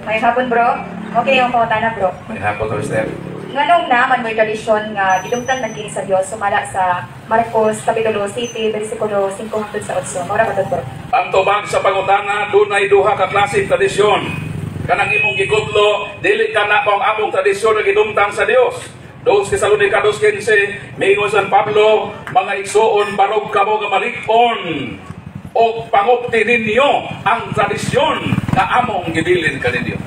May hapon bro. Okay yung pangutana bro. May hapon to, Steph. Nganong naman may tradisyon nga gidumtan man kini sa Dios sumala sa Marcos kapitulo 7 bersikulo 5 hangtod sa 8. Mora ba to bro? Ang tubag sa pangutana dunay duha ka klaseng tradisyon. Kanang imong gigudlo, dili kana pang among tradisyon nga gidumtan sa Dios. 2 Tesalonica 2:15, mingon San Pablo, mga igsoon barog kamo nga malig-on o pangupti ninyo ang tradisyon na among gibilin kaninyo.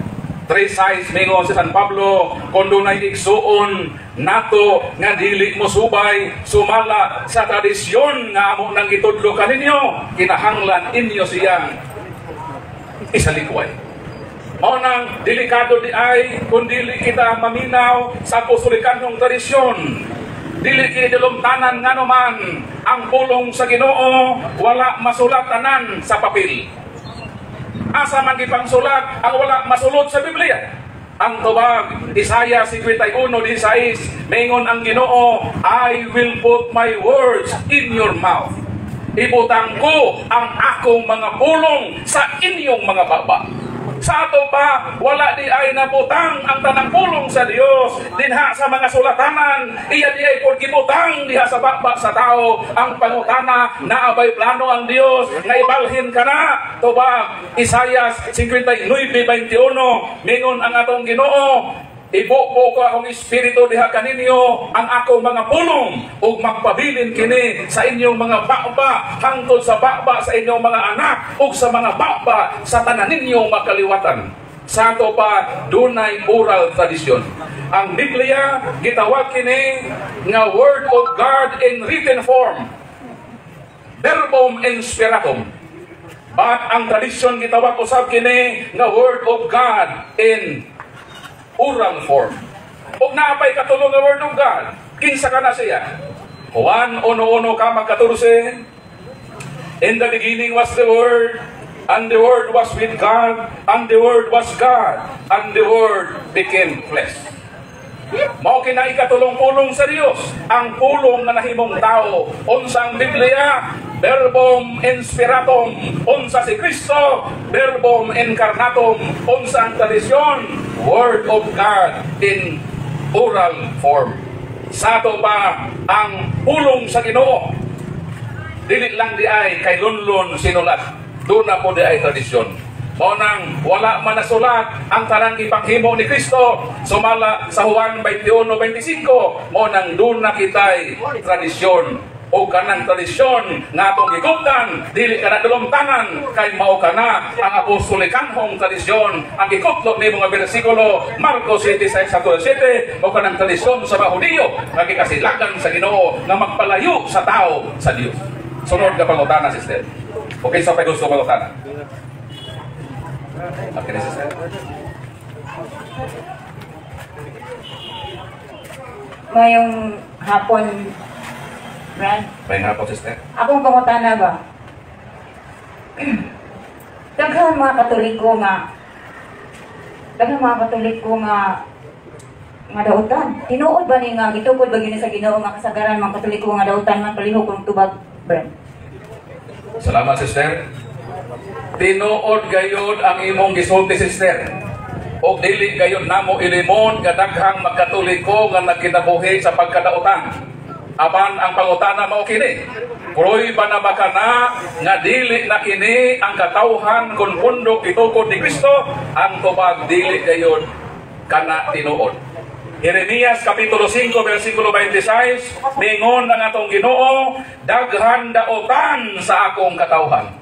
3:6 mingon si San Pablo, kung dunay igsuon nato nga dili mo subay sumala sa tradisyon nga amo nang gitudlo kaninyo, kinahanglan inyo siyang isalikway. Mao nang delikado di ay kung dili kita maminaw sa apostolikanong tradisyon. Dili kinidulumtanan nga naman ang pulong sa Ginoo wala masulatanan sa papel. Asa man gipangsulat ang wala masulod sa Biblia. Ang tubag, Isaiah 51:16, mingon ang Ginoo, I will put my words in your mouth. Ibutang ko ang akong mga pulong sa inyong mga baba. Sa ato pa, wala di ay nabutang ang tanang pulong sa Dios dinha sa mga sulatanan. Iya di ay kung gibutang diha sa baba sa tao ang pangutana na abay plano ang Dios nga ibalhin ka na. Tubag, Isaiah 59:21, mingon ang atong Ginoo, ibuko ko akong espiritu diha kaninyo ang akong mga pulong ug magpabilin kini sa inyong mga baba hangtod sa baba sa inyong mga anak ug sa mga baba sa tanan ninyong makaliwatan. Sa ato pa dunay oral tradisyon. Ang Biblia gitawag kini nga word of God in written form, verbum inspiratum. But ang tradisyon gitawag usab kini nga word of God in oral form. Ug naapay katulong nga word of God, kinsa ka na siya? Juan 1:1 ka magkaturse. In the beginning was the Word, and the Word was with God, and the Word was God, and the Word became flesh. Mao kina ikatulong-pulong sa Dios, ang pulong nga nahimong tao. Unsang Biblia, verbum inspiratum. Unsa si Kristo, verbum incarnatum. Unsang tradisyon, Word of God in oral form. Sa ato ba ang pulong sa Ginoo? Dili lang di ay kay lunlon sinulat. Doon na po di ay tradisyon. Mao nang wala man nasulat ang tanang ipanghimo ni Kristo sumala sa Juan 21:25, mao nang doon na kitay tradisyon o kanang tradisyon nga atong gigugtan dili kana dulumtanan kay mao kana ang apostolikanhong tradisyon ang gikutlo ni mga bersikulo Marcos 7:6-7 o kanang tradisyon sa mga Hudiyo nga gikasilagan sa Ginoo nga magpalayo sa tao sa Dios. Sunod ka pangutana, sister. Okay, sa gusto pangutana. Okay, sister. Ngayong hapon, Brad. May nga po, sister. Akong pangutana ba? Daghang mga Katoliko nga dautan. Tinuod ba ni nga gitukod ba gini sa Ginoo nga kasagaran mga Katoliko nga dautan man palihog kung tubag, Brad? Salamat, sister. Tinuod gayud ang imong gisulti, sister. O dili gayud namo ilimon nga daghang magkatoliko nga nagkinabuhi sa pagkadautan. Apan ang pangutana mao kini, pruy ba na ba kana nga dili na kini ang katawhan kun pundok itukod ni Kristo? Ang tubag dili gayud kana tinuod. Jeremias kapitulo 5 bersikulo 26, mingon ang atong Ginoo, daghan daotan sa akong katawhan.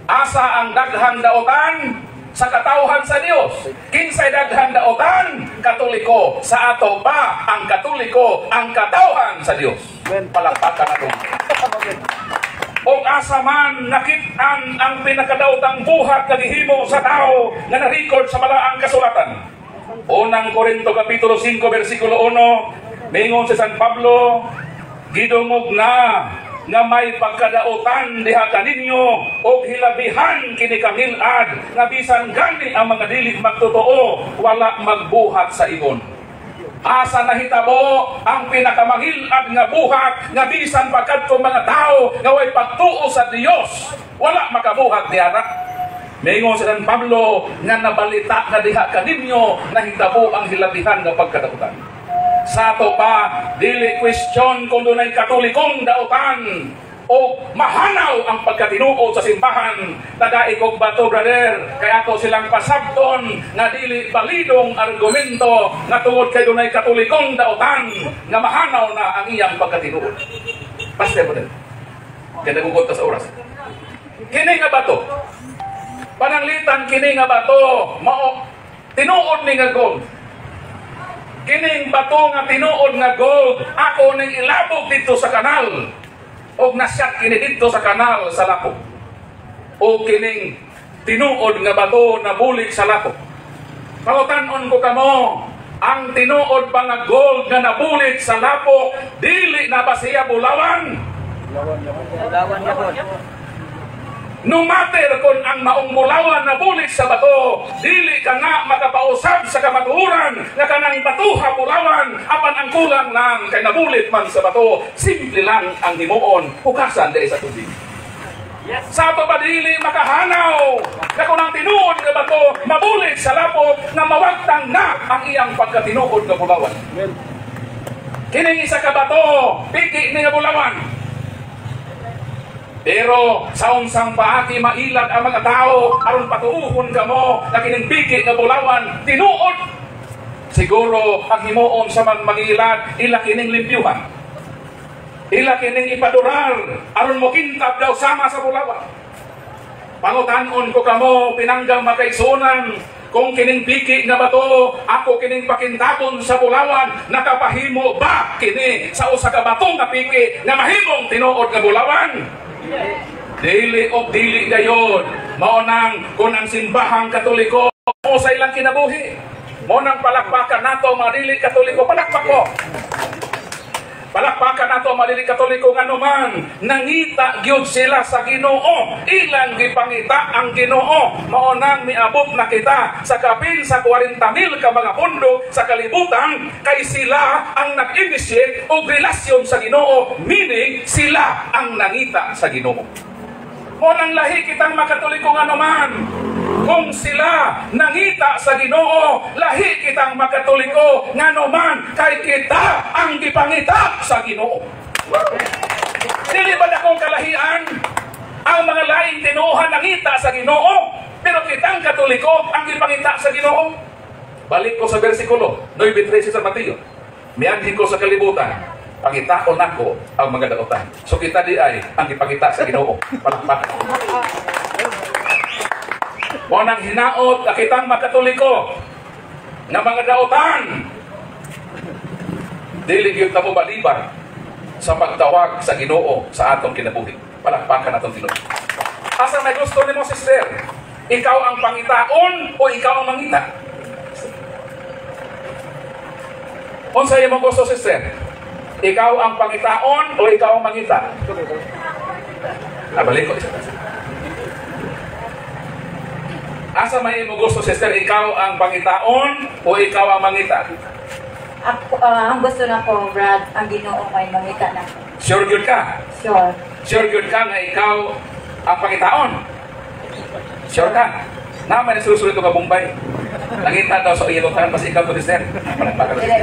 Asa ang daghan daotan? Sa katawhan sa Dios. Kinsay daghan daotan? Katoliko. Sa ato pa ang Katoliko ang katawhan sa Dios. Palakpakan nato. O asa man nakit-an ang pinakadaotang buhat nga gihimo sa tao nga na-record sa malaang kasulatan. Unang Korinto kapitulo 5 bersikulo 1, mingon si San Pablo, gidungog na nga may pagkadaotan diha kaninyo o hilabihan kini kamilad nga bisan gani ang mga dili magtotoo wala magbuhat sa ibon. Asa nahitabo ang pinakamangilad nga buhat nga bisan pagkadto mga tao nga way pagtuo sa Dios wala makabuhat diha. Mingon sa San Pablo nga nabalita nga diha kaninyo nahitabo ang hilabihan nga pagkadautan. Sa to pa, dili question kung dunay katolikong dautan o mahanaw ang pagkatinuod sa simbahan. Tagai kog bato, brother, kaya ako silang pasabton nga dili balidong argumento nga tungod kay dunay katolikong dautan nga mahanaw na ang iyang pagkatinuod. Basta mo din. Kaya nagugot sa oras. Kini nga bato, pananglitan kini nga bato, mao tinuod ni nga gold. Kining bato nga tinuod nga gold, ako ning ilabog dito sa kanal. O nasyat kini dito sa kanal sa Lapo. O kining tinuod nga bato na bulig sa Lapo. Pangutan-on ko kamo, ang tinuod pa nga gold nga nabulig sa Lapo, dili na ba siya bulawan? Bulawan na po. No matter kung ang maong bulawan na bulig sa bato, dili ka nga makapausab sa kamatuhuran nga kanang batuha bulawan, apan ang kulang lang kay nabulit man sa bato, simple lang ang himuon, hukasan dahil sa tubig. Sa ato ba dili makahanaw na kung ang tinuod nga bato mabulig sa Lapo na mawagtang na ang iyang pagkatinuod nga bulawan. Kining isa ka bato, piki ni nga bulawan. Pero sa unsang paagi mailag ang mga tao aron patuuhon kamo na kining piki nga bulawan tinuod. Siguro ang himuon sa mangilad ila kining limpyuhan. Ila kining ipadurar aron mo kintab daw sama sa bulawan. Pangutan-on ko kamo pinanggang makaisunan kung kining piki nga bato ako kining pakintaton sa bulawan, nakapahimo ba kini sa usa ka bato nga piki nga mahimong tinuod nga bulawan? Dili o dili gayon. Maunang kung ang simbahang Katoliko mo sa ilang kinabuhi. Maunang palakpakan nato mga dili Katoliko. Palakpak ko. Palakpakan nato mga dili Katoliko nga naman nangita gyud sila sa Ginoo. Ilang gipangita ang Ginoo. Maunang miabot na kita sa kapin sa 40,000 ka mga pundok sa kalibutan kay sila ang nag-initiate og relasyon sa Ginoo, meaning sila ang nangita sa Ginoo. Maunang lahi kitang makatoliko nga naman. Kung sila nangita sa Ginoo, lahi kitang makatoliko nga naman kay kita ang gipangita sa Ginoo. Dili ba dakong kalahian ang mga laing tinuohan nangita sa Ginoo, pero kitang Katoliko ang gipangita sa Ginoo? Balik ko sa bersikulo 9:13 sa Mateo. Mianhin ko sa kalibutan, pangitaon ako ang mga dautan. So kita di ay ang gipangita sa Ginoo. Palakpakan. Mo nang hinaot kitang makatoliko nga mga dautan. Dili gyud ta mo balibar sa pagtawag sa Ginoo sa atong kinabuhi. Palakpakan atong Ginoo. Asa may gusto nimo, sister? Ikaw ang pangitaon o ikaw ang mangita? Unsa imong gusto, sister? Ikaw ang pangitaon o ikaw ang mangita? Balik ko isa. Asa may imong gusto, sister? Ikaw ang pangitaon o ikaw ang mangita? Ako, ang gusto na ko, Brad, ang Ginoo may mangita na. Sure good ka? Sure. Sure good ka nga ikaw ang pangitaon? Sure ka? Naman susunod ka Bombay. Nangita daw sa iyong kan, mas ikaw to, sister. Dili,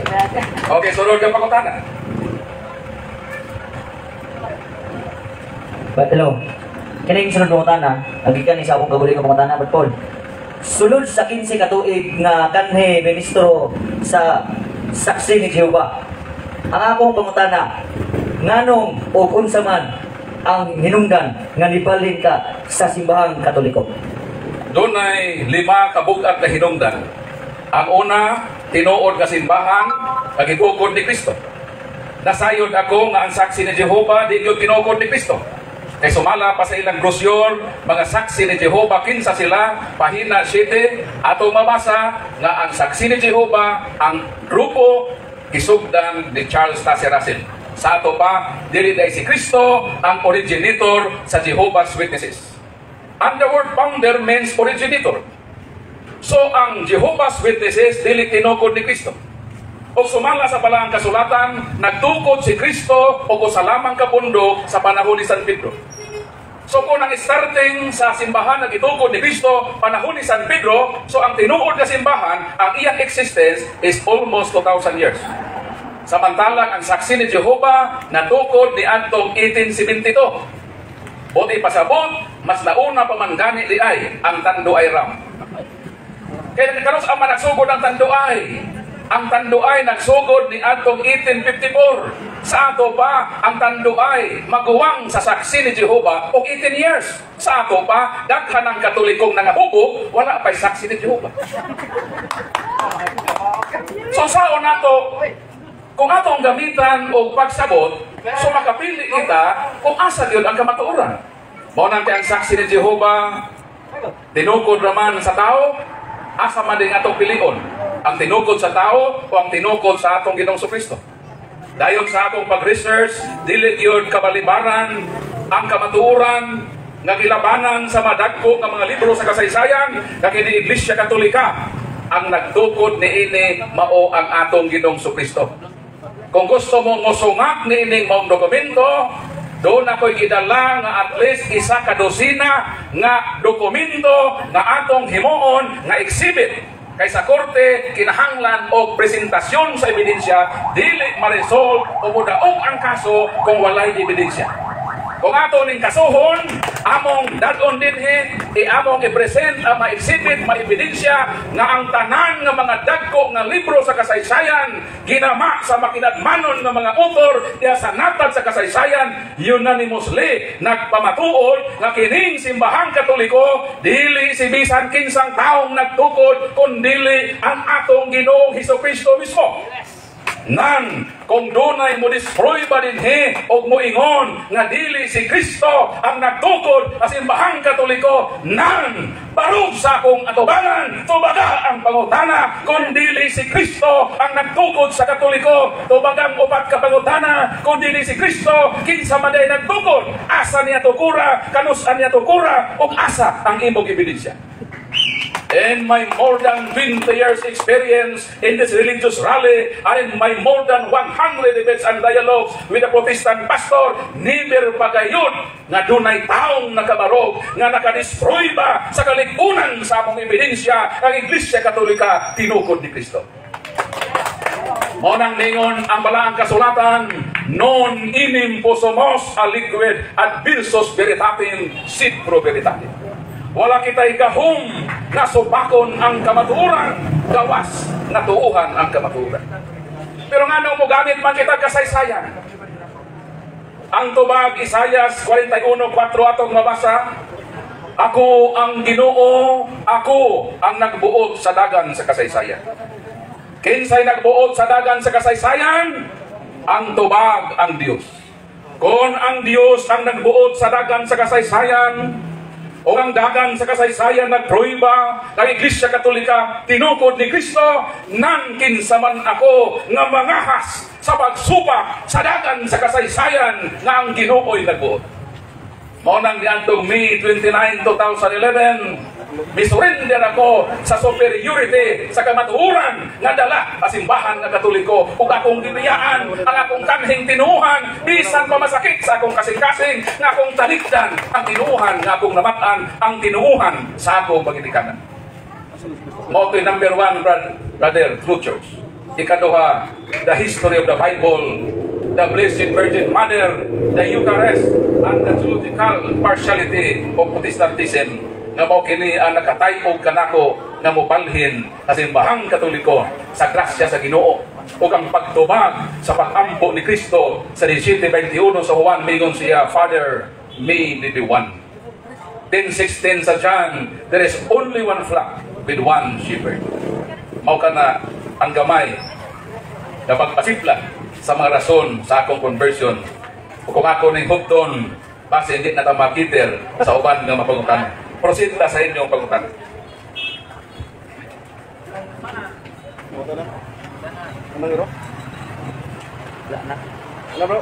Brad. Okay, sunod ka pakutana. But hello, kining sunod mo tana, nagikan sa akong kabulig ko tana, but Paul. Sulod sa 15 katuig nga kanhe ministro sa saksi ni Jehova. Ang akong pangutana, nganong o unsa man ang hinungdan nga nibalhin ka sa simbahang Katoliko? Doon ay 5 kabugat na hinungdan. Ang una, tinuod ka simbahan, pagikukod ni Kristo. Nasayod ako nga ang saksi ni Jehova, di yun kinukod ni Kristo. Kay sumala pa sa ilang brosyor, mga saksi ni Jehova, kinsa sila, pahina 7, atong mabasa nga ang saksi ni Jehova, ang grupo, kisugdan ni Charles Taze Russell. Sa ato pa, dili dahil si Kristo ang originator sa Jehovah's Witnesses. And the word founder means originator. So ang Jehovah's Witnesses, dili tinukod ni Kristo. O sumala sa balaang kasulatan, nagtukod si Kristo o sa lamang kapundo sa panahon ni San Pedro. So kung ang starting sa simbahan na gitukod ni Cristo panahon ni San Pedro, so ang tinuod na simbahan, ang iyang existence is almost 2,000 years. Samantalang ang saksi ni Jehovah natukod ni Antong 1872. Buti pasabot, mas nauna pa man gani di ay ang Tanduay Ram. Kaya nagkaroon ang nagsugod ng Tanduay. Ang Tanduay nagsugod ni Antong 1854. Sa ato pa, ang Tanduay maguwang sa saksi ni Jehovah o 18 years. Sa ato pa, daghan ng Katolikong nangabubo, wala pa'y saksi ni Jehovah. So sao nato, kung atong gamitan o pagsabot, so makapili kita kung asa yun ang kamatuoran. Mao nang ang saksi ni Jehovah, tinukod raman sa tao, asa man din atong pilion. Ang tinukod sa tao o ang tinukod sa atong Ginoong Kristo. Dayon sa akong pag-research, dili yun kabalibaran ang kamatuoran nga gilabanan sa madagko nga mga libro sa kasaysayan nga kini Iglesia Katolika. Ang nagtukod ni ini mao ang atong Ginoong Kristo. Kung gusto mo ngusungak ni ining maong dokumento, doon ako'y gidala nga at least isa ka dosina nga dokumento nga atong himuon nga exhibit. Kay sa korte, kinahanglan o presentasyon sa ebidensya, dili ma-resolve o mudaog ang kaso kung walay ebidensya. Kung ato ning kasuhon, among dadon dinhi, among i-present ang ma-exhibit, ma-ebidensya nga ang tanan nga mga dagko nga libro sa kasaysayan, ginama sa makinadmanon nga mga author diya sa natad sa kasaysayan, unanimously nagpamatuod nga kining simbahang Katoliko, dili si bisan kinsang taong nagtukod, kundili ang atong Ginoong Hesukristo mismo. Nan, kung dunay mo destroy ba dinhi o moingon nga dili si Kristo ang nagtukod sa simbahang Katoliko, nan, barug sa akong atubangan, tubaga ang pangutana, kung dili si Kristo ang nagtukod sa Katoliko, tubagang upat ka pangutana, kung dili si Kristo, kinsa man day nagtukod, asa niya tukura, kanusan niya tukura, ug asa ang imong ebidensya. In my more than 20 years experience in this religious rally, and in my more than 100 debates and dialogues with a Protestant pastor, never pagayod nga dunay taong nakabarog nga nakadestroy ba sa kalikunan sa among ebidensya ang Iglesia Katolika tinukod ni Kristo. Monang ningon ang balaang kasulatan, non inim posomos aliquid ad versus veritatem sit pro veritatem. Wala kita'y gahom na subakon ang kamatuoran, gawas na tuuhan ang kamatuoran. Pero nga nung mugamit man kita kasaysayan, ang tubag Isaias 41:4 atong mabasa, ako ang Ginoo, ako ang nagbuot sa dagan sa kasaysayan. Kinsay nagbuot sa dagan sa kasaysayan? Ang tubag ang Dios. Kung ang Dios ang nagbuot sa dagan sa kasaysayan, o ang dagan sa kasaysayan nagpruiba ng Iglesia Katolika tinukod ni Kristo, nang kinsaman ako nga mangahas sa pagsupak sa dagan sa kasaysayan nga ang Ginoo'y nagbuot. Mao nang niadtong May 29, 2011, misurrender ako sa superiority sa kamatuoran nga dala sa simbahan nga Katoliko ug akong gibiyaan ang akong kanhing tinuhan bisan pa masakit sa akong kasing-kasing nga akong talikdan ang tinuhan nga akong namatan ang tinuhan sa akong pagitikanan. Mao to'y number 1, brother, true church. Ikaduha, the history of the Bible, the Blessed Virgin Mother, the Eucharist, and the theological partiality of Protestantism nga mao kini ang nakatayog kanako nga mobalhin sa simbahang Katoliko sa grasya sa Ginoo ug ang pagtubag sa pag-ampo ni Kristo sa 17:21 sa Juan mingon siya, Father, may they be one. 10:16 sa John, there is only one flock with one shepherd. Mao kana ang gamay na pagpasipla sa mga rason sa akong conversion. O kung ako ning hugton, base hindi na ta makiter sa uban nga mapangutan. Proceed ta sa inyong pangutan. Wala bro.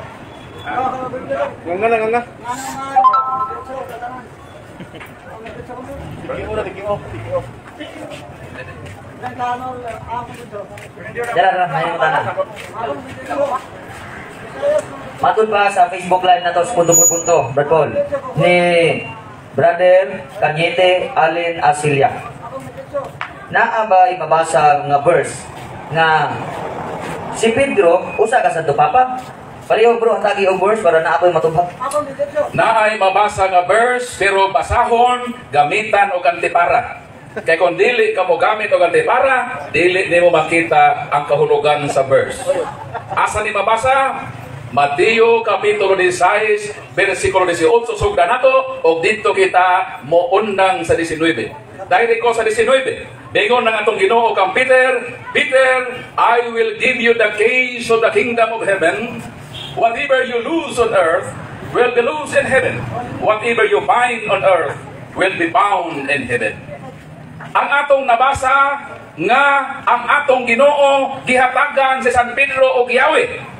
Nganga na nganga. Dara, may mo tanah. Matod pa sa Facebook Live na to sa punto por punto, Brad Paul, ni Brother Cañete Allen Asilia. Naa ba mabasa nga verse nga si Pedro usa ka sa Papa? Pareho bro, hatagi og verse para na ako'y matubag. Naay mabasa nga verse pero basahon gamitan og antipara. Kay kung dili ka mo gamit og antipara, dili nimo makita ang kahulugan sa verse. Asa ni mabasa? Mateo kapitulo 16 bersikulo 18 sugda nato og dito kita mo undang sa 19. Dahil ko sa 19, bingon ng atong Ginoo kang Peter, Peter, I will give you the keys of the kingdom of heaven. Whatever you lose on earth will be loose in heaven. Whatever you bind on earth will be bound in heaven. Ang atong nabasa nga ang atong Ginoo gihatagan si San Pedro og Yahweh.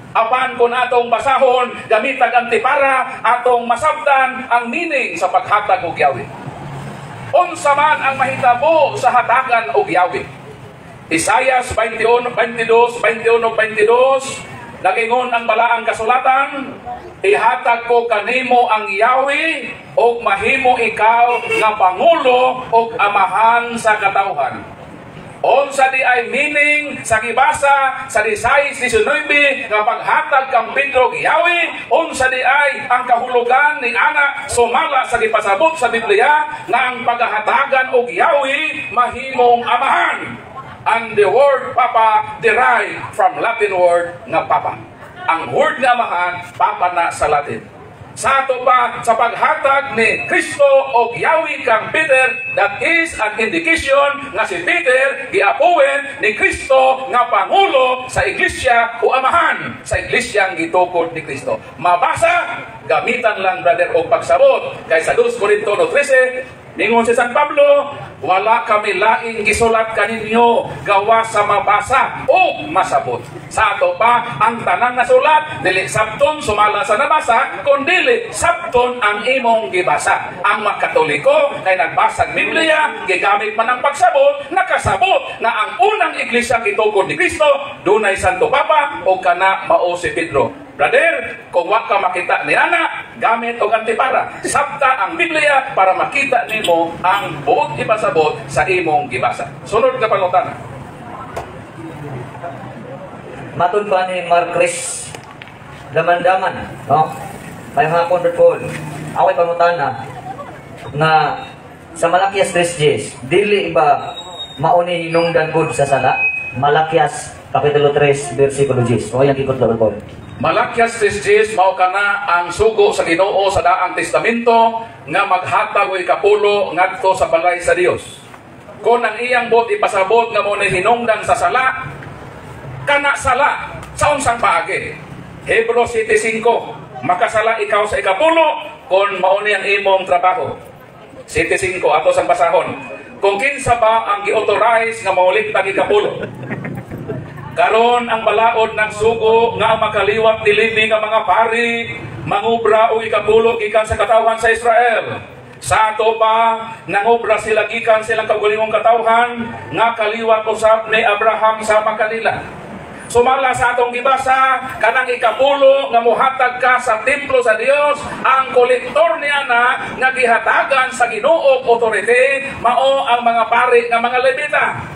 Apan kung atong basahon gamitag antipara, atong masabtan ang meaning sa paghatag og Yahweh. Unsa man ang mahitabo sa hatagan og Yahweh. Isaias 21:22 nagingon ang balaang kasulatan, ihatag ko kanimo ang Yahweh og mahimo ikaw nga pangulo og amahan sa katawhan. Unsa di ay meaning sa gibasa sa 16:19 nga paghatag kang Pedro og Yahweh, unsa di ay ang kahulugan ni ana sumala sa gipasabot sa Biblia nga ang paghahatagan og Yahweh mahimong amahan. And the word Papa derived from Latin word nga Papa. Ang word nga amahan, Papa na sa Latin. Sa ato pa, sa paghatag ni Kristo o Yahweh kang Peter, that is an indication nga si Peter giapuwen ni Kristo nga Pangulo sa Iglesia o Amahan sa Iglesia ang gitukod ni Kristo. Mabasa, gamitan lang brother o pagsabot. Kay sa 2 Corinto 13, ningon si San Pablo, wala kami laing gisulat kaninyo gawa sa mabasa o masabot. Sa ato pa, ang tanang nasulat, dili sabton sumala sa nabasa, kundi sabton ang imong gibasa. Ang makatoliko ay nagbasag Biblia, gigamit man ang pagsabot, nakasabot na ang unang iglesia gitukod ni Kristo, dunay Santo Papa o kana mao si Pedro. Brother, kung wa ka makita ni ana, gamit og antipara. Sabta ang Biblia para makita nimo ang buot ipasabot sa imong gibasa. Sunod ka pangutana. Matun pa ni Marcris daman-daman, no? May hapon Paul. Ako'y pangutana nga sa Malakias 3:10, dili ba mauni hinungdan gud sa sala? Malakias kapitulo 3 bersikulo 10. O yang ikot Paul. Malakias 3:10 mao kana ang sugo sa Ginoo sa daang testamento nga maghatag og ikapulo ngadto sa balay sa Dios. Kung ang iyang bot ipasabot nga mo ni hinungdan sa sala, kana sala sa unsang paagi. Hebrews 7:5, makasala ikaw sa ikapulo kung mao ni ang imong trabaho. 7:5 ato sang basahon. Kung kinsa ba ang gi-authorize nga mauligtag ikapulo? Karon ang balaod ng sugo nga makaliwat dilini nga mga pari mangubra o ikapulo gikan sa katawhan sa Israel. Sa ato pa nangubra sila gikan silang kaugalingong katawhan nga kaliwat usab ni Abraham sa kanila. Sumala sa atong gibasa kanang ikapulo nga mohatag ka sa templo sa Dios, ang kolektor niya na nga gihatagan sa Ginoo authority mao ang mga pari nga mga Levita.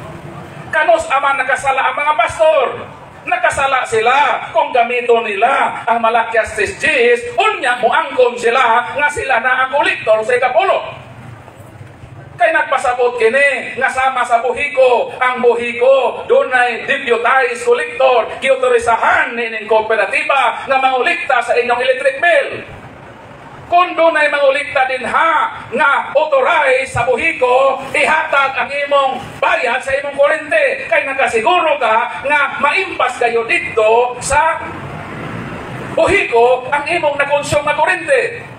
Kanos aman nakasala ang mga pastor? Nakasala sila kung gamito nila ang Malakias 3:10, unya muangkon sila nga sila na ang kolektor sa ikapulo. Kay nagpasabot kini nga sama sa buhiko, ang buhiko dunay deputized collector, giautorisahan ning kooperatiba nga mangulikta sa inyong electric bill. Kung dunay mangulikta din ha nga authorize sa buhiko, ihatag ang imong bayad sa imong kuryente. Kay nakasiguro ka nga maimpas kayo dito sa buhiko ang imong nakonsume na kuryente.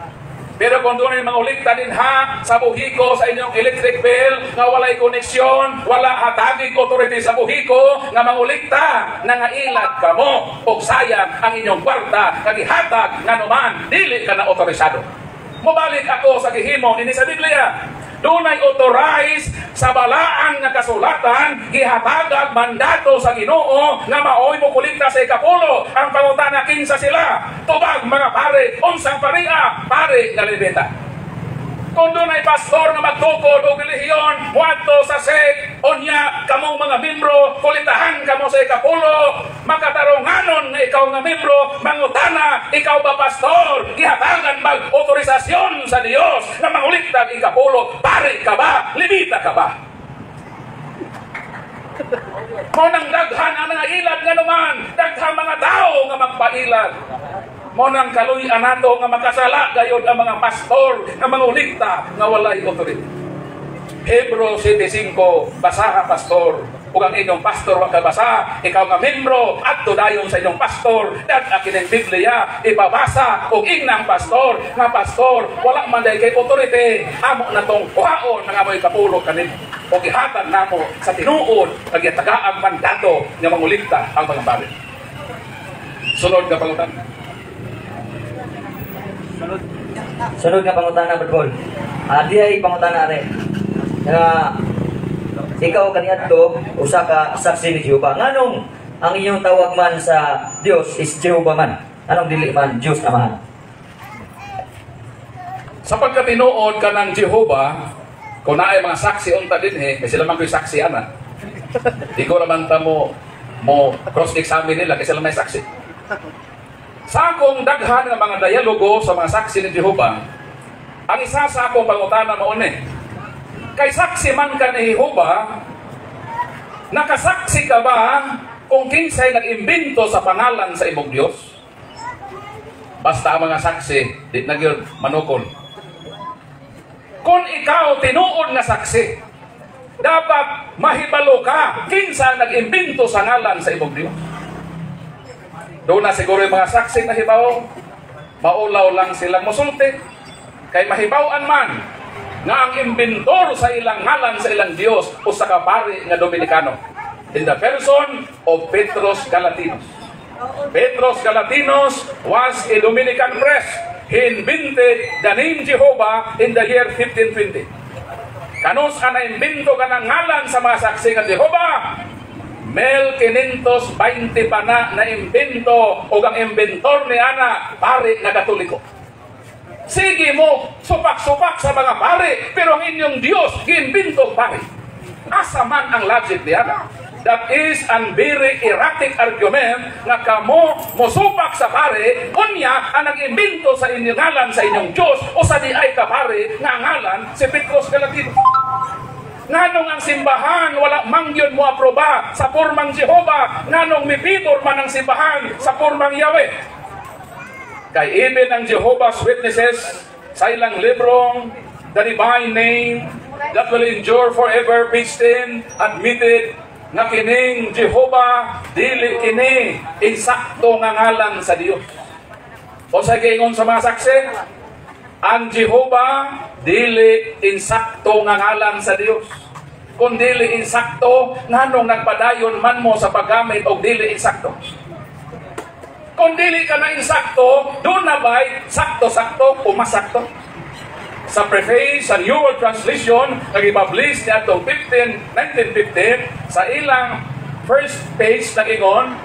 Pero kung doon ay mangulikta din ha sa buhiko sa inyong electric bill nga walay koneksyon, wala hatagig authority sa buhiko nga mangulikta na nga ilad kamo o sayang ang inyong kwarta nga gihatag nga naman dili ka na otorisado. Mubalik ako sa gihimo ini sa Biblia. dunay authorize sa balaan nga kasulatan gihatagag mandato sa Ginoo nga maoy mo kolekta sa ikapulo. Ang pangutana kinsa sila? Tubag mga pare, unsang paria? Pare nga Levita. Kung doon ay pastor na magtukod o relihiyon, muadto sa sek, unya, kamong mga membro, kulitahan kamo sa ikapulo, makatarunganon na ikaw nga membro, mangutana, ikaw ba pastor? Gihatagan bag otorisasyon sa Dios na manguliktag ikapulo, pare ka ba? Levita ka ba? Mo nang daghan ang mga ilad nga naman, daghan mga tao nga magpailad. Mo nang kaluy-an nato nga makasala gayud ang mga pastor nga mangulikta nga walay otorite. Hebrew 7:5, basaha pastor. Ug ang inyong pastor wa kabasa, ikaw nga membro adto dayon sa inyong pastor. Dag kining Biblia ipabasa ug inang pastor nga pastor wala man day kay otorite. Amo na tong kuhaon nga amoy kapulo kanin. O gihatag namo sa tinuod kagiyatagaan mandato nga mangulikta ang mga pare. Sunod nga pangutana. Sunod nga pangutana, Brad Paul. Di ay pangutana rin. Ikaw kaniadto usa ka saksi ni Jehova. Nganong ang inyong tawag man sa Dios is Jehova man? Anong dili man Dios naman? Sa pagkatinuod ka ng Jehova, kung naay mga saksi unta din kasi lamang ko'y saksi ana. Di ko naman ta mo cross-examine nila kasi lamang may saksi. Sa akong daghan ng mga dialogo sa mga saksi ni Jehova, ang isa sa akong pangutana mauni, kay saksi man ka ni Jehova, nakasaksi ka ba kung kinsay nag-imbento sa pangalan sa imong Dios? Basta ang mga saksi, di na gyud manukol. Kung ikaw tinuod nga saksi, dapat mahibalo ka kinsa nag-imbento sa ngalan sa imong Dios. Doon na siguro yung mga saksi na hibaw, maulaw lang silang musulti. Kay mahibawan man nga ang imbentor sa ilang ngalan sa ilang Diyos o sa kapari nga Dominikano. In the person of Petros Galatinos. Petros Galatinos was a Dominican priest. He invented the name Jehovah in the year 1520. Kanos ka na-imbento ka ng ngalan sa mga saksi nga Jehovah? 1520 pa na imbento o ang inventor ni Ana, pare na Katoliko. Sige mo, supak-supak sa mga pare, pero ang inyong Diyos, giimbento pare. Asa man ang logic ni Ana? That is an very erratic argument nga kamo mosupak sa pare, kunya ang nag-imbento sa inyong ngalan sa inyong Diyos o sa di ay ka pare nga ngalan si Petros Galatinos. Nganong ang simbahan wala mangyon mo aproba sa pormang Jehova, nganong mipitor man ang simbahan sa pormang Yahweh. Kay even ang Jehovah's Witnesses sa ilang librong The Divine Name That Will Endure Forever, page 10, admitted na kining Jehova dili kini insakto nga ngalan sa Dios. O sa giingon sa mga saksi, ang Jehova dili insakto nga ngalan sa Dios. Kung dili insakto, nganong nagpadayon man mo sa paggamit og dili insakto? Kung dili ka na insakto, doon na ba'y sakto-sakto o masakto? Sa preface sa New World Translation, nag-ipublish niya itong 1915, sa ilang first page nag-ingon,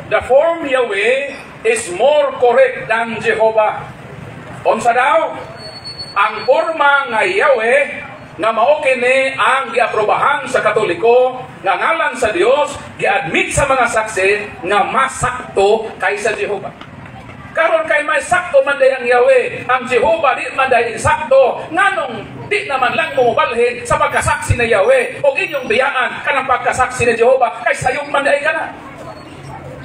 the form Yahweh is more correct than Jehovah. Unsa daw? Ang forma nga Yahweh nga mao kini ang giaprobahan sa Katoliko nga ngalan sa Dios, giadmit sa mga saksi nga mas sakto kaysa Jehovah. Karon kay may sakto man day ang Yahweh, ang Jehovah di man day insakto, nganong di naman lang mubalhin sa pagkasaksi ni Yahweh o inyong biyaan kanang pagkasaksi ni Jehovah kay sayong man day kana.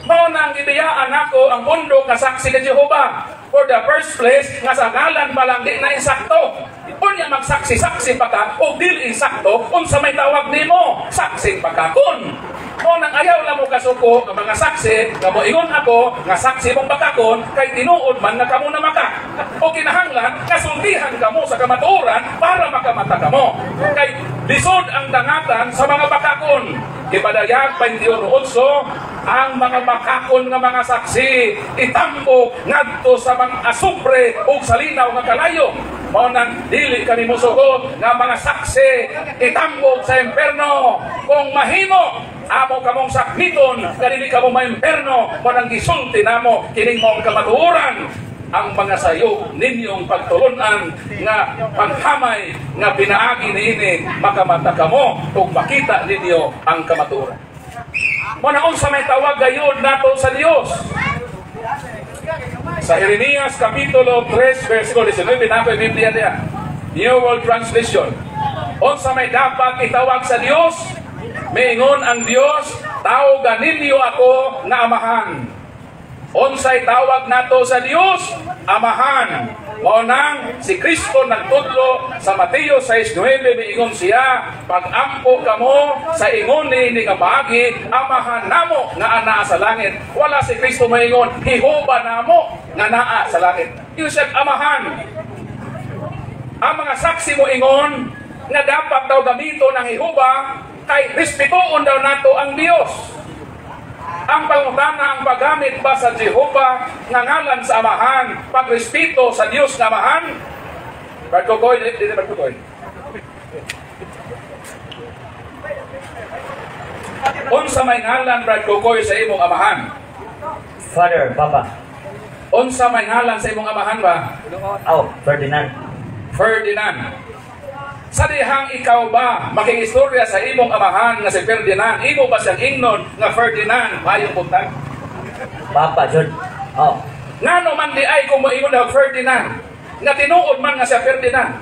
Mao nang gibiyaan ako ang mundo nga saksi ni Jehovah. For the first place, nga sa ngalan pa lang di na insakto. Unya magsaksi-saksi pa ka o dili insakto, unsa may tawag nimo? Saksi pa ka kun. Mao nang ayaw lang mo kasuko nga mga saksi, nga moingon ako nga saksi mong bakakon kay tinuod man nga kamo na maka. O kinahanglan nga sultihan kamo sa kamatuoran para makamata kamo. Kay lisod ang dangatan sa mga bakakon. Ipadayag 21:8 ang mga makakon nga mga saksi itampo ngadto sa mga asupre o sa linaw nga kalayo. Mao nang dili kami musugod nga mga saksi itambog sa imperno. Kung mahimo amo kamong sakmiton nga dili kamo maimperno, mao nang gisulti namo kining mong kamatuoran ang mga sayo ninyong pagtulunan nga paghamay nga pinaagi niini makamata kamo ug makita ninyo ang kamatuoran. Mao na unsa may tawag gayud nato sa Dios. Sa Jeremias Kapitulo 3, versikulo 19, nato yung Biblia niya. New World Translation. Unsa may dapat itawag sa Dios? Maingon ang Dios, tawagan ninyo ako nga amahan. Unsay tawag nato sa Dios? Amahan. Mao nang si Kristo nagtudlo sa Mateo 6:9, miingon siya, pag-ampo kamo sa ingon ni nga paagi, amahan namo nga anaa sa langit. Wala si Kristo miingon, hihuba namo nga naa sa langit. Yung siya amahan. Ang mga saksi mo ingon nga dapat daw gamito ng hihuba kay respetuon daw nato ang Dios. Ang pangutana ang paggamit ba sa Jehovah nga ngalan sa amahan, pagrespeto sa Dios nga amahan? Brad Kokoy, dili Brad Kokoy. Unsa may ngalan Brad Kokoy sa imong amahan? Father, Papa. Unsa may ngalan sa imong amahan ba? Oh, Ferdinand. Ferdinand. Sa dihang ikaw ba makiistorya sa imong amahan nga si Ferdinand, imo ba siyang ingnon nga Ferdinand mayong buntag? Papa, John. Oh. Ngano man di ay kung moingon na Ferdinand, nga tinuod man nga siya Ferdinand?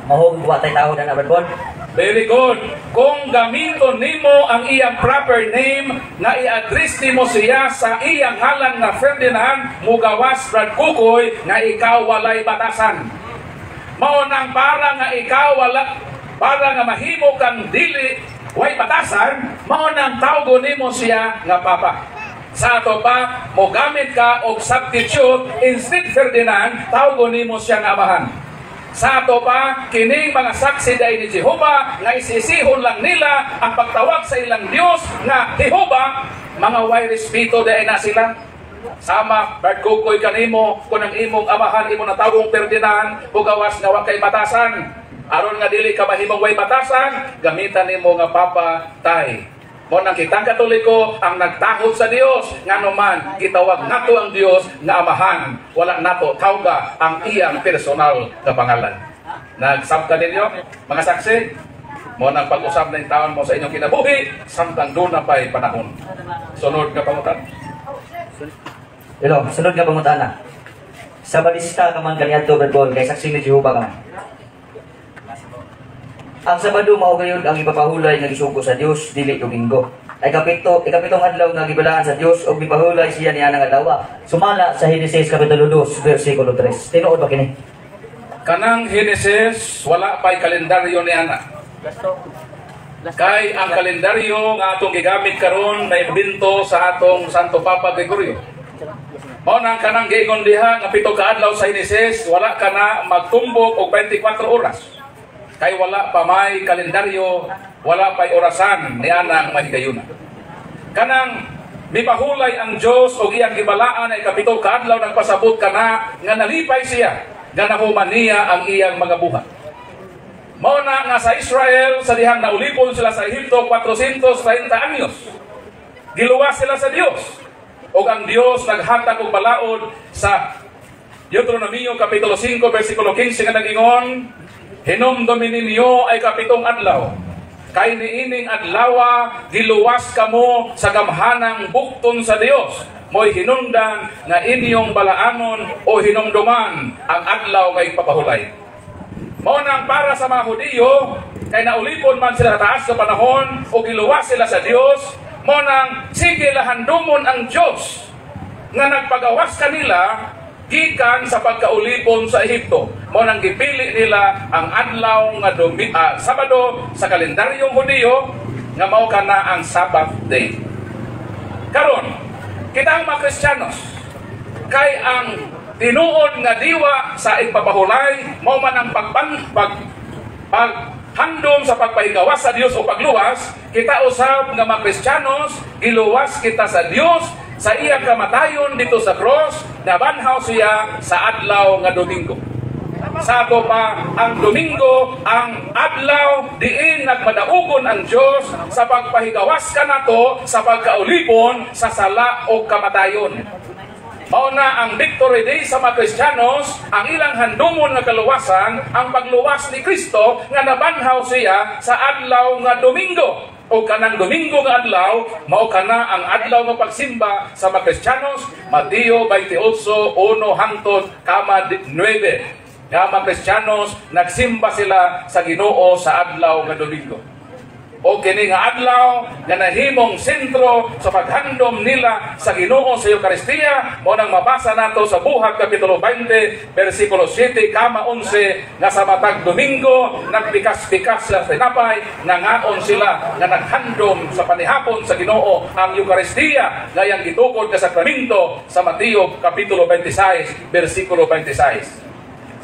Mahog watay tao na Brad. Very good. Kung gamiton nimo ang iyang proper name, nga i-address nimo siya sa iyang ngalan nga Ferdinand, mugawas Brad Kukoy nga ikaw walay batasan. Mao nang para nga ikaw para nga mahimo kang dili way batasan, mao nang tawgon nimo siya nga Papa. Sa ato pa mo gamit ka og substitute, instead Ferdinand, tawgon nimo siya nga amahan. Sa ato pa kining mga saksi day ni Jehovah nga isisihon lang nila ang pagtawag sa ilang Dios nga Jehovah, mga way respeto day na sila. Sama, Brad Kukoy kanimo, kung ang imong amahan, imo na tawong Ferdinand, bugawas nga wa kay batasan. Aron nga dili ka mahimong way batasan, gamitan nimo nga Papa Tay. Mo nang kitang Katoliko ang nagtahod sa Dios, ngano man gitawag nato ang Dios nga amahan, wala nato tawga ang iyang personal nga pangalan. Nagsabta ninyo, mga saksi? Mo nang pag-usap ng taon mo sa inyong kinabuhi, samtang doon na pa'y panahon. Sunod ka pangutan. Hello, sunod nga pangutana. Sa balista ka man kaniadto Brad kay saksi ni Jehovah ka man. Ang Sabado mao gayud ang ipapahulay nga gisugo sa Dios dili Domingo. Ay ikapitong adlaw nga gibalaan sa Dios ug gipahulay siya niya nga adlaw. Sumala sa Genesis kapitulo 2 versikulo 3. Tinuod ba kini? Kanang Genesis wala pa'y kalendaryo ni ana. Kay ang kalendaryo nga atong gigamit karon na imbento sa atong Santo Papa Gregorio. Mao nang kanang giingon diha nga 7 ka adlaw sa Genesis, wala ka na magtumbok og 24 oras. Kay wala pa may kalendaryo, wala pa'y orasan ni ana ang mahigayuna. Kanang mipahulay ang Dios og iyang gibalaan ay 7 ka adlaw nagpasabot kana nga nalipay siya, nga nahuman niya ang iyang mga buhat. Mao na nga sa Israel, sa dihang naulipon sila sa Ehipto 430 anyos. Giluwas sila sa Dios. O ang Dios naghatag og balaod sa Deuteronomio Kapitulo 5, versikulo 15 nga nagingon, hinumdumi ninyo ay 7 adlaw. Kay niining adlawa, giluwas kamo sa gamhanang bukton sa Dios. Mo'y hinungdan nga inyong balaanon o hinumduman ang adlaw kay papahulay. Mao nang para sa mga Hudiyo, kay naulipon man sila taas sa panahon o giluwas sila sa Dios, mao nang sige lahandumon ang Dios nga nagpagawas kanila gikan sa pagkaulipon sa Ehipto. Mao nang gipili nila ang adlaw nga Sabado sa kalendaryong Hudiyo nga mao kana ang Sabbath day. Karon, kita ang mga Kristiyanos kay ang tinuod nga diwa sa ipapahulay mao man ang paghandom sa pagpahigawas sa Dios o pagluwas, kita usab nga mga Kristiyanos giluwas kita sa Dios sa iyang kamatayon dito sa cross, nabanhaw siya sa adlaw nga Domingo. sa ato pa ang Domingo, ang adlaw diin nagmadaugon ang Dios sa pagpahigawas kanato sa pagkaulipon sa sala o kamatayon. Mao na ang Victory Day sa mga Kristiyanos, ang ilang handumon nga kaluwasan, ang pagluwas ni Kristo nga nabanhaw siya sa adlaw nga Domingo. O kanang Domingo nga adlaw, mao kana ang adlaw nga pagsimba sa mga Kristiyanos, Mateo 28:1-9. Nga mga Kristiyanos, nagsimba sila sa Ginoo sa adlaw nga Domingo. O kini nga adlaw nga nahimong sentro sa paghandom nila sa Ginoo sa Eucharistia, mo nang mabasa nato sa Buhat Kapitulo 20 versikulo 7 kama 11 nga sa matag Domingo nagpikas-pikas sila sa tinapay, nangaon sila nga naghandom sa panihapon sa Ginoo ang Eucharistia gayang gitukod nga sakramento sa Mateo Kapitulo 26 versikulo 26.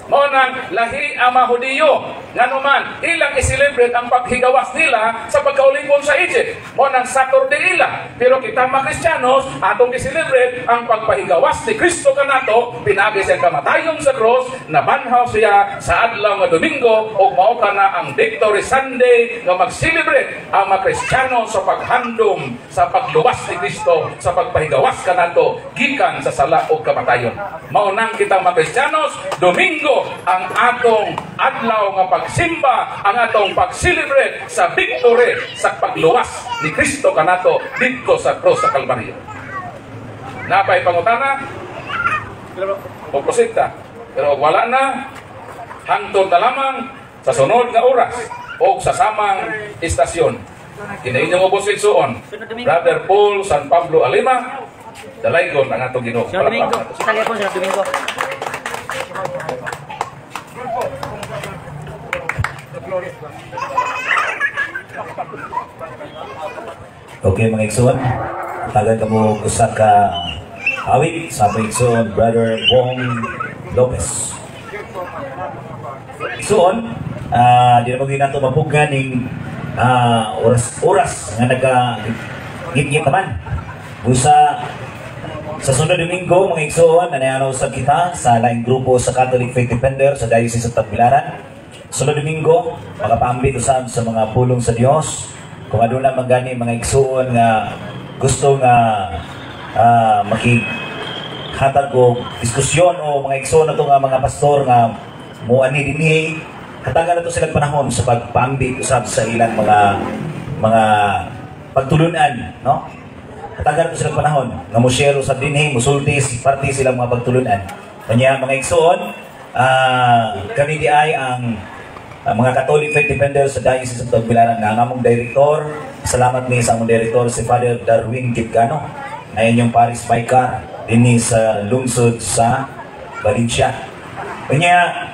Mao nang lahi ang mga Hudiyo nga naman ilang i-celebrate ang paghigawas nila sa pagkaulipon sa Egypt. Mao nang Saturday ila. Pero kita mga Kristiyanos atong i-celebrate ang pagpahigawas ni Kristo kanato, pinagi siya kamatayon sa cross, nabanhaw siya sa adlaw nga Domingo ug mao kana ang Victory Sunday nga mag-celebrate ang mga Kristiyano sa paghandom sa pagluwas ni Kristo sa pagpahigawas kanato gikan sa sala ug kamatayon. Mao nang kita mga Kristiyanos Domingo ang atong adlaw nga pagsimba, ang atong pag-celebrate sa victory sa pagluwas ni Kristo kanato dito sa cross sa Kalbaryo. Napay pangutana o prosita, pero wala na, hangtod na lamang sa sunod nga oras o sa samang istasyon. Kinainyong ubos igsuon, Brother Paul San Pablo Alima, dalaygon ang atong Ginoo. Sa Domingo, sa Domingo. Okay mga igsoon, tagan ka mo usa ka awit sa mga igsoon, Brother Bong Lopez. Igsoon, di na magiging nato mapugan ng oras nga nagka-ngit-ngit naman. Busa sa sunod Domingo, mga igsoon, nanayanaw sa kita sa laing grupo sa Catholic Faith Defender sa Diocese of Tagbilaran. Sunod Domingo, makapaambit usab sa mga pulong sa Dios. Kung ano na magani mga igsoon nga gusto nga makikhatag o diskusyon o mga igsoon na ito nga mga pastor nga muani dinhi, hatagan na ito silang panahon sa pagpaambit usab sa ilang mga pagtulunan, no? Hatagan ito silang panahon nga mo-share usab dinhi, musultis, party silang mga pagtulunan. Kanya mga igsoon, kami di ay ang mga Catholic Faith Defender sa Diocese of Tagbilaran na among director. Salamat ni sa among director si Father Darwin Gitgano. Ayan yung Paris Vicar dinhi sa lungsod sa Valencia. Kanya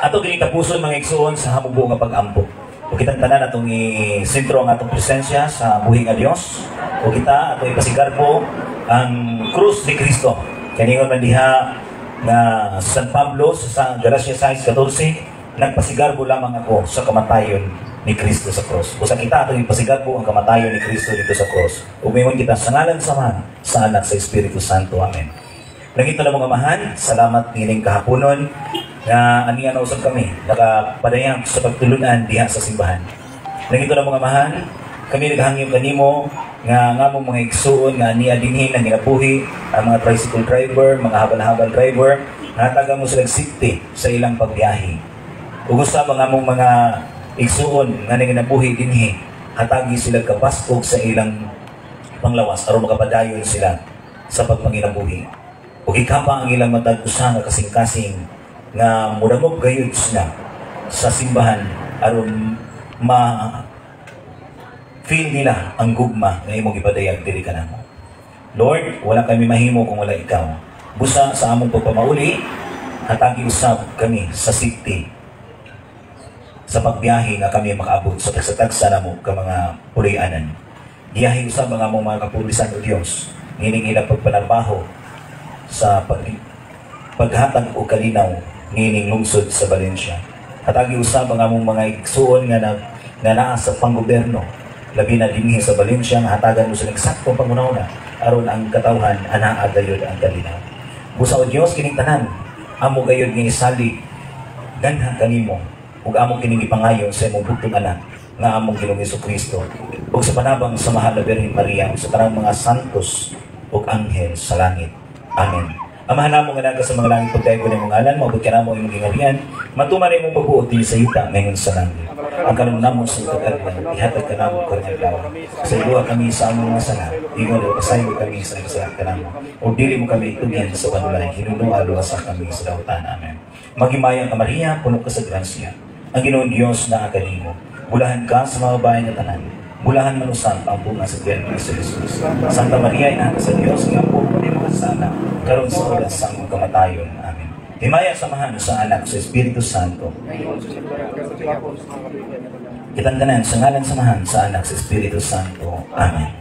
ato ginitapuson mga igsoon sa hamubo nga pag-ampo. O kitang tanan atong i-sentro ang atong presensya sa buhi nga Dios. O kita ato ipasigarbo ang krus ni Kristo. Kaningon man diha nga San Pablo sa Galatia 6:14, nagpasigarbo lamang ako sa kamatayon ni Kristo sa cross. Busa kita atong ipasigarbo ang kamatayon ni Kristo dito sa cross. Umiyon kita sa ngalan sa Man, sa Anak, sa Espiritu Santo. Amen. Nangito na mga mahan, salamat nining kahaponon nga aniya na usab kami nakapadayang sa pagtulunan diha sa simbahan. Nangito na mga mahan, kami naghangyo kanimo nga ngamong mga igsuon nga aniya dinhi na ginabuhi ang mga tricycle driver, mga habal-habal driver, nataga mo silang safety sa ilang pagbiyahe. Ug usab ang among mga igsuon nga ginabuhi dinhi, hatagi sila kapaskog sa ilang panglawas aron makapadayon sila sa pagpanginabuhi. Ug ikapa ang ilang matag usa nga kasing-kasing nga mudamog gayud sila sa simbahan aron feel nila ang gugma nga imong ipadayag diri kanamo. Lord, wala kami mahimo kung wala ikaw. Busa sa among pagpamauli, hatagi usab kami sa safety sa pagbiyahe nga kami makaabot sa tagsatagsa namo ka mga pulianan. Diyahe usab ang among mga kapulisan o Dios, ngining ilang pagpanarbaho sa paghatag o kalinaw ngining lungsod sa Valencia. Hatagi usab ang among mga igsuon nga naa sa panggobyerno, labi na dinhi sa Valencia nga hatagan mo sa eksaktong pangunahuna aron ang katawhan anaa gayud ang kalinaw. Busa o Dios kining tanan amo gayud ni isali ganha kanimo ug among kining ipangayon sa imong bugtong anak nga among Ginoong Jesucristo ug sa panabang sa mahal na Birhen Maria ug sa tanang mga santos ug anghel sa langit. Amen. Amahan namo nga naga sa mga langit pagkayo ko ng ngalan, mabot ka namo imong gingalian, matuman imong pagbuot dili sa yuta ngayon sa langit. Ang kanang namo sa kagalan, ihatag ka namo karong adlaw. Sa iluwa kami sa among mga sala, ingon o pasayo kami sa sala kanamo. O dili mo kami itugyan sa panulay, hinunong sa kami sa dautan. Amen. Maghimayang ka Maria, puno ka sa grasya. Ang Ginoong Diyos na kanimo. Bulahan ka sa mga bahay na tanan. Bulahan manusan ang bunga sa biyerno ni Jesus. Santa Maria, ina ka sa Diyos, nga po ni mga sana, karon sa oras sa among kamatayon. Amen. Himaya samahan sa anak sa Espiritu Santo. Kitang tanan sa ngalan samahan sa anak sa Espiritu Santo. Amen.